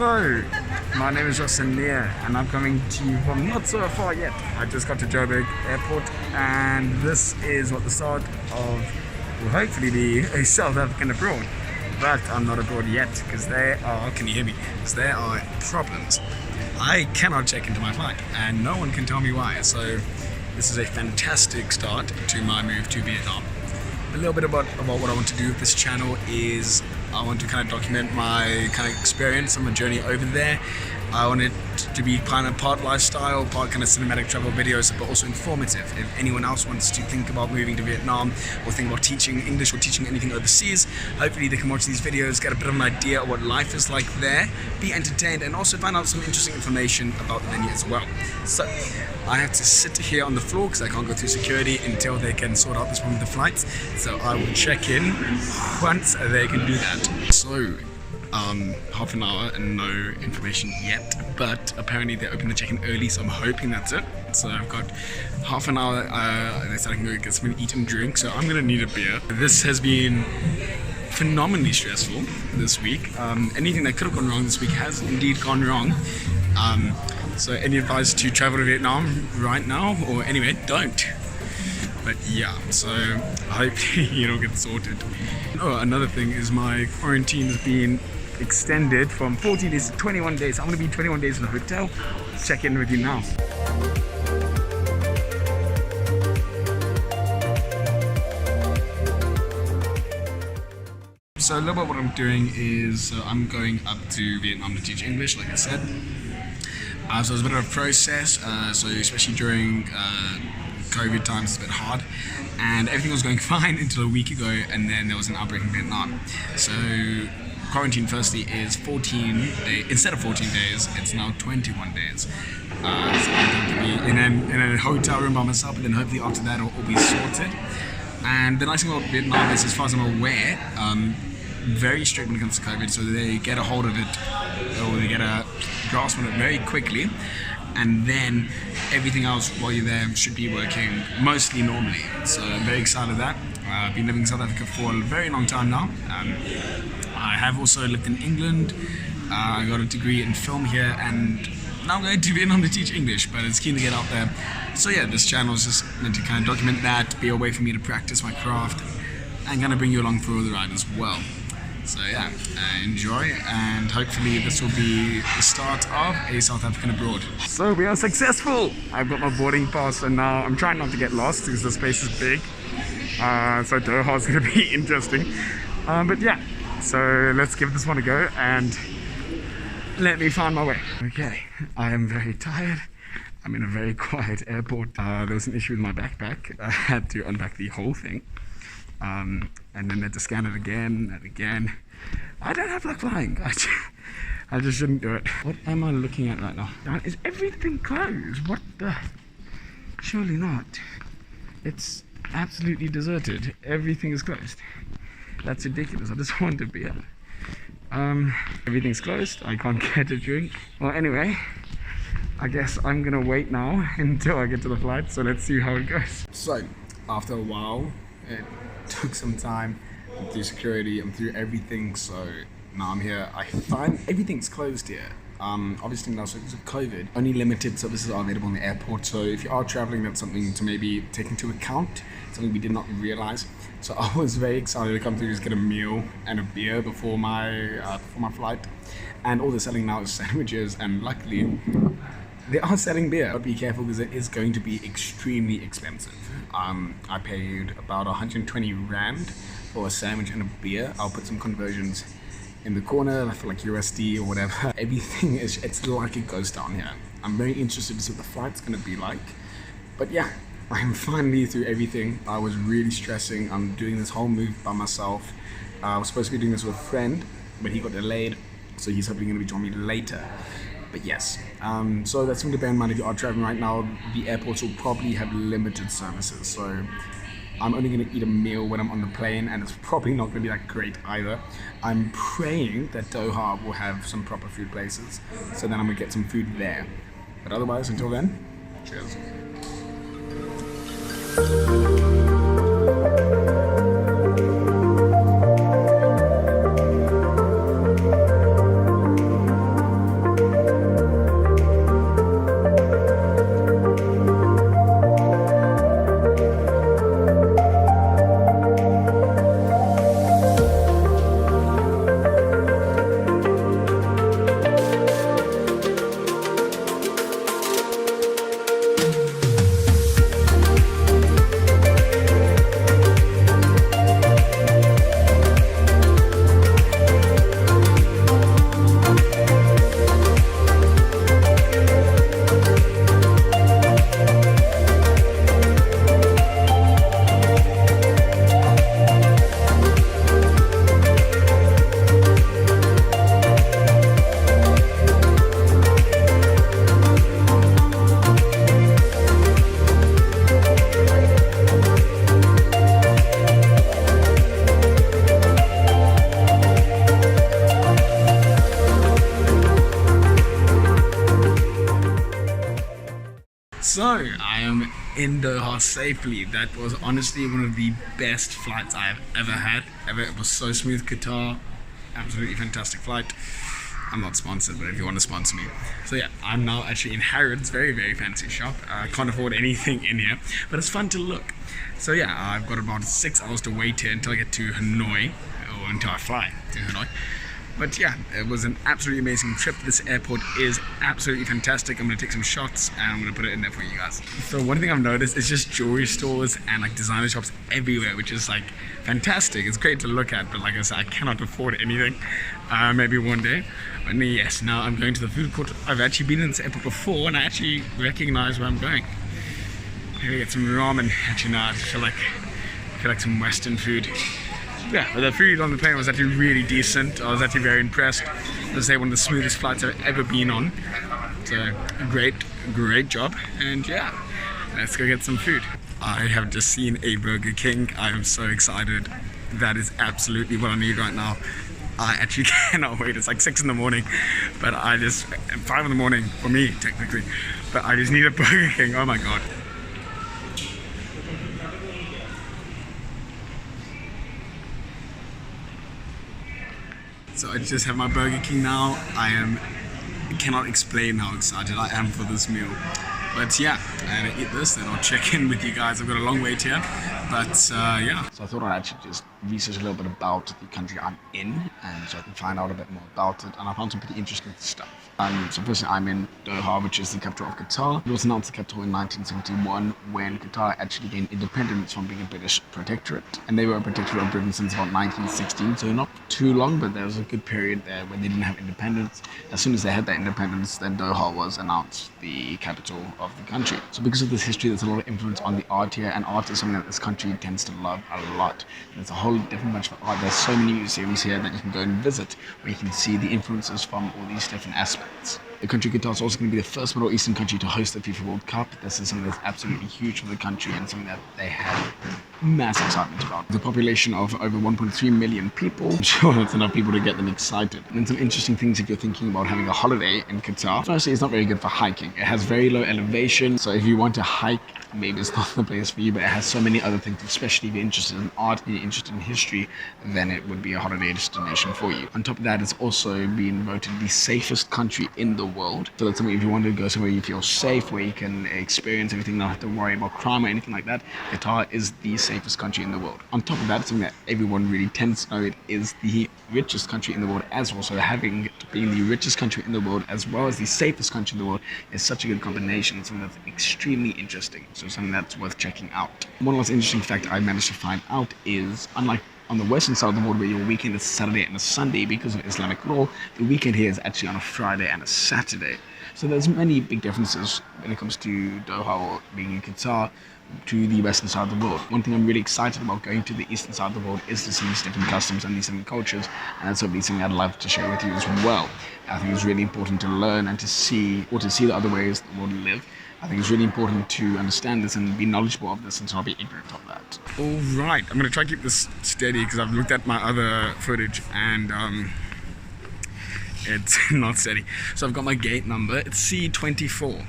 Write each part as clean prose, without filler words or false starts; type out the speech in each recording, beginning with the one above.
So, my name is Justin Lear and I'm coming to you from not so far yet. I just got to Joburg airport and this is what the start of will hopefully be a South African abroad. But I'm not abroad yet because there are, can you hear me? Because there are problems. I cannot check into my flight and no one can tell me why. So this is a fantastic start to my move to Vietnam. A little bit about what I want to do with this channel is I want to kind of document my kind of experience on my journey over there. I want it to be kind of part lifestyle, part kind of cinematic travel videos, but also informative. If anyone else wants to think about moving to Vietnam or think about teaching English or teaching anything overseas, hopefully they can watch these videos, get a bit of an idea of what life is like there, be entertained, and also find out some interesting information about the venue as well. So I have to sit here on the floor because I can't go through security until they can sort out this one with the flights. So I will check in once they can do that. So half an hour and no information yet, but apparently they open the check-in early, so I'm hoping that's it. So I've got half an hour, they said I can go get something to eat and drink, so I'm gonna need a beer. This has been phenomenally stressful this week. Anything that could have gone wrong this week has indeed gone wrong. So any advice to travel to Vietnam right now, or anyway, don't. But yeah, so hopefully it'll get sorted. Oh, another thing is my quarantine has been extended from 14 days to 21 days. I'm going to be 21 days in the hotel. Let's check in with you now. So a little bit what I'm doing is I'm going up to Vietnam to teach English, like I said. So it's a bit of a process, so especially during COVID times, it's a bit hard, and everything was going fine until a week ago, and then there was an outbreak in Vietnam. So quarantine firstly is 14 days, instead of 14 days, it's now 21 days. So I'm going to be in a hotel room by myself, and then hopefully after that it'll all be sorted. And the nice thing about Vietnam is, as far as I'm aware, very strict when it comes to COVID, so they get a hold of it, or they get a grasp on it very quickly, and then everything else while you're there should be working mostly normally. So I'm very excited that. I've been living in South Africa for a very long time now. I have also lived in England. I got a degree in film here, and now I'm going to Vietnam to teach English, but it's keen to get out there. So yeah, this channel is just meant to kind of document that, be a way for me to practice my craft, and kind of bring you along for the ride as well. So yeah, enjoy, and hopefully this will be the start of a South African abroad. So we are successful! I've got my boarding pass, and now I'm trying not to get lost because the space is big. So Doha is going to be interesting. But yeah, so let's give this one a go and let me find my way. Okay, I am very tired. I'm in a very quiet airport. There was an issue with my backpack. I had to unpack the whole thing. And then had to scan it again and again. I don't have luck flying. I just shouldn't do it. What am I looking at right now? Is everything closed? What the? Surely not. It's absolutely deserted. Everything is closed. That's ridiculous. I just want a beer. Everything's closed. I can't get a drink. Well, anyway, I guess I'm gonna wait now until I get to the flight. So let's see how it goes. So after a while, it took some time. I'm through security, I'm through everything, so now I'm here. I find everything's closed here. Obviously now, because of COVID, only limited services are available in the airport, so if you are traveling, that's something to maybe take into account, something we did not realize. So I was very excited to come through, just get a meal and a beer before my flight, and all they're selling now is sandwiches, and luckily they are selling beer, but be careful because it is going to be extremely expensive. I paid about 120 Rand for a sandwich and a beer. I'll put some conversions in the corner, I feel like USD or whatever. Everything is, it's like it goes down here. I'm very interested to see what the flight's gonna be like. But yeah, I'm finally through everything. I was really stressing. I'm doing this whole move by myself. I was supposed to be doing this with a friend, but he got delayed, so he's hopefully gonna be joining me later. But yes, so that's something to bear in mind if you are traveling right now. The airports will probably have limited services, so I'm only going to eat a meal when I'm on the plane, and it's probably not going to be that great either. I'm praying that Doha will have some proper food places, so then I'm going to get some food there. But otherwise, until then, cheers. in Doha safely. That was honestly one of the best flights I've ever had. It was so smooth. Qatar, absolutely fantastic flight. I'm not sponsored, but if you want to sponsor me. So yeah, I'm now actually in Harrods, very, very fancy shop. I can't afford anything in here, but it's fun to look. So yeah, I've got about 6 hours to wait here until I get to Hanoi, or until I fly to Hanoi. But yeah, it was an absolutely amazing trip. This airport is absolutely fantastic. I'm going to take some shots and I'm going to put it in there for you guys. So one thing I've noticed is just jewelry stores and like designer shops everywhere, which is like fantastic. It's great to look at, but like I said, I cannot afford anything. Maybe one day. But yes, now I'm going to the food court. I've actually been in this airport before and I actually recognize where I'm going. I'm going to get some ramen. Actually, no, I feel like some Western food. Yeah, but the food on the plane was actually really decent. I was actually very impressed. Let's say one of the smoothest flights I've ever been on. So great job. And yeah, let's go get some food. I have just seen a Burger King. I am so excited. That is absolutely what I need right now. I actually cannot wait. It's like 6 in the morning, but 5 in the morning for me technically. But I just need a Burger King. Oh my god. So I just have my Burger King now. I cannot explain how excited I am for this meal. But yeah, I'm gonna eat this, then I'll check in with you guys. I've got a long wait here, but yeah. So I thought I'd actually just research a little bit about the country I'm in, and so I can find out a bit more about it. And I found some pretty interesting stuff. So firstly, I'm in Doha, which is the capital of Qatar. It was announced the capital in 1971 when Qatar actually gained independence from being a British protectorate. And they were a protectorate of Britain since about 1916, so not too long, but there was a good period there when they didn't have independence. As soon as they had that independence, then Doha was announced the capital of the country. So because of this history, there's a lot of influence on the art here, and art is something that this country tends to love a lot. And there's a whole different bunch of art. There's so many museums here that you can go and visit, where you can see the influences from all these different aspects. The country Qatar is also going to be the first Middle Eastern country to host the FIFA World Cup. This is something that's absolutely huge for the country and something that they have massive excitement about. The population of over 1.3 million people. I'm sure that's enough people to get them excited. And then some interesting things if you're thinking about having a holiday in Qatar. Firstly, it's not very good for hiking. It has very low elevation, so if you want to hike, maybe it's not the place for you, but it has so many other things, especially if you're interested in art and you're interested in history, then it would be a holiday destination for you. On top of that, it's also been voted the safest country in the world. So that's something if you want to go somewhere you feel safe, where you can experience everything, not have to worry about crime or anything like that, Qatar is the safest country in the world. On top of that, something that everyone really tends to know, it is the richest country in the world as well. So having it being the richest country in the world as well as the safest country in the world is such a good combination. It's something that's extremely interesting. So something that's worth checking out. One last interesting fact I managed to find out is, unlike on the western side of the world where your weekend is Saturday and a Sunday because of Islamic law, the weekend here is actually on a Friday and a Saturday. So there's many big differences when it comes to Doha or being in Qatar to the western side of the world. One thing I'm really excited about going to the eastern side of the world is to see these different customs and these different cultures, and that's certainly something I'd love to share with you as well. I think it's really important to learn and to see the other ways the world live. I think it's really important to understand this and be knowledgeable of this and to not be ignorant of that. Alright, I'm going to try to keep this steady because I've looked at my other footage and it's not steady. So I've got my gate number, it's C24.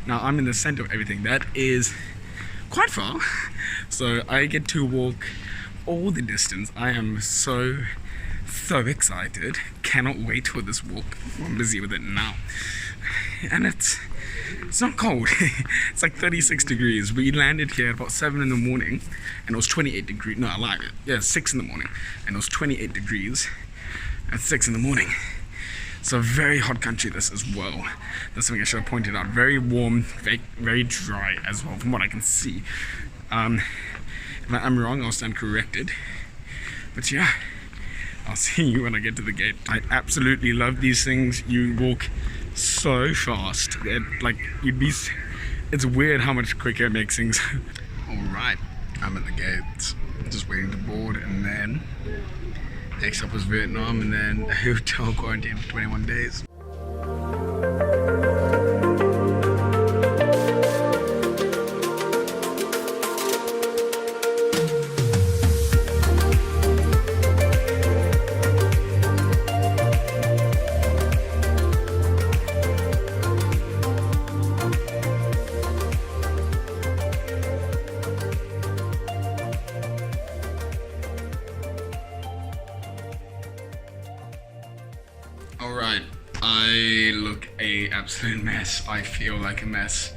Now I'm in the center of everything. That is quite far. So I get to walk all the distance. I am so excited. Cannot wait for this walk. I'm busy with it now. And it's not cold. It's like 36 degrees. We landed here at about 7 in the morning and it was 28 degrees. No, I lied. Yeah, 6 in the morning and it was 28 degrees at 6 in the morning. So a very hot country this as well. That's something I should have pointed out. Very warm, very dry as well from what I can see. If I'm wrong, I'll stand corrected. But yeah, I'll see you when I get to the gate. I absolutely love these things. You walk so fast. It's weird how much quicker it makes things. Alright, I'm at the gate. Just waiting to board, and then next up was Vietnam, and then hotel quarantine for 21 days. Alright, I look a absolute mess. I feel like a mess.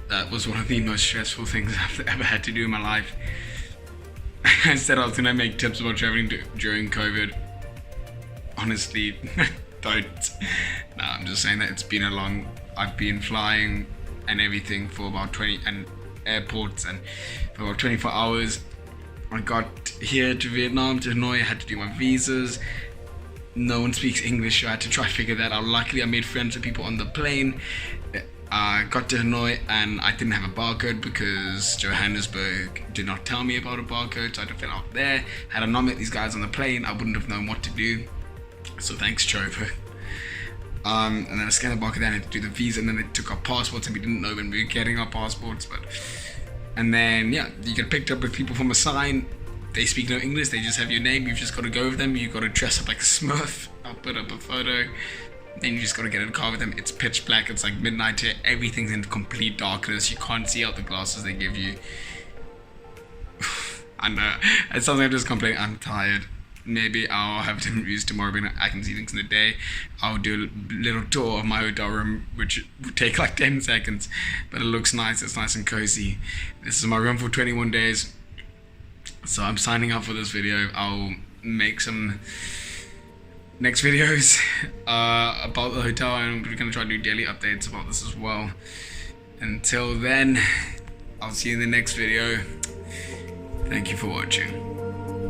That was one of the most stressful things I've ever had to do in my life. I said I was gonna make tips about traveling during COVID. Honestly, don't. Nah, I'm just saying that it's been I've been flying and everything for about 20, and airports, and for about 24 hours. I got here to Vietnam, to Hanoi, I had to do my visas. No one speaks English, so I had to try to figure that out. Luckily, I made friends with people on the plane. I got to Hanoi and I didn't have a barcode because Johannesburg did not tell me about a barcode, so I had to fill out there. Had I not met these guys on the plane, I wouldn't have known what to do. So thanks, Joburg. And then I scanned the barcode, then I had to do the visa, and then they took our passports, and we didn't know when we were getting our passports. And then yeah, you get picked up with people from a sign. They speak no English, they just have your name, you've just got to go with them, you've got to dress up like a Smurf. I'll put up a photo, then you just got to get in a car with them. It's pitch black, it's like midnight here, everything's in complete darkness, you can't see out the glasses they give you. I know, it sounds like I'm just complaining, I'm tired. Maybe I'll have different views tomorrow, but I can see things in the day. I'll do a little tour of my hotel room, which would take like 10 seconds, but it looks nice, it's nice and cozy. This is my room for 21 days. So I'm signing up for this video. I'll make some next videos about the hotel, and we're going to try to do daily updates about this as well. Until then, I'll see you in the next video. Thank you for watching.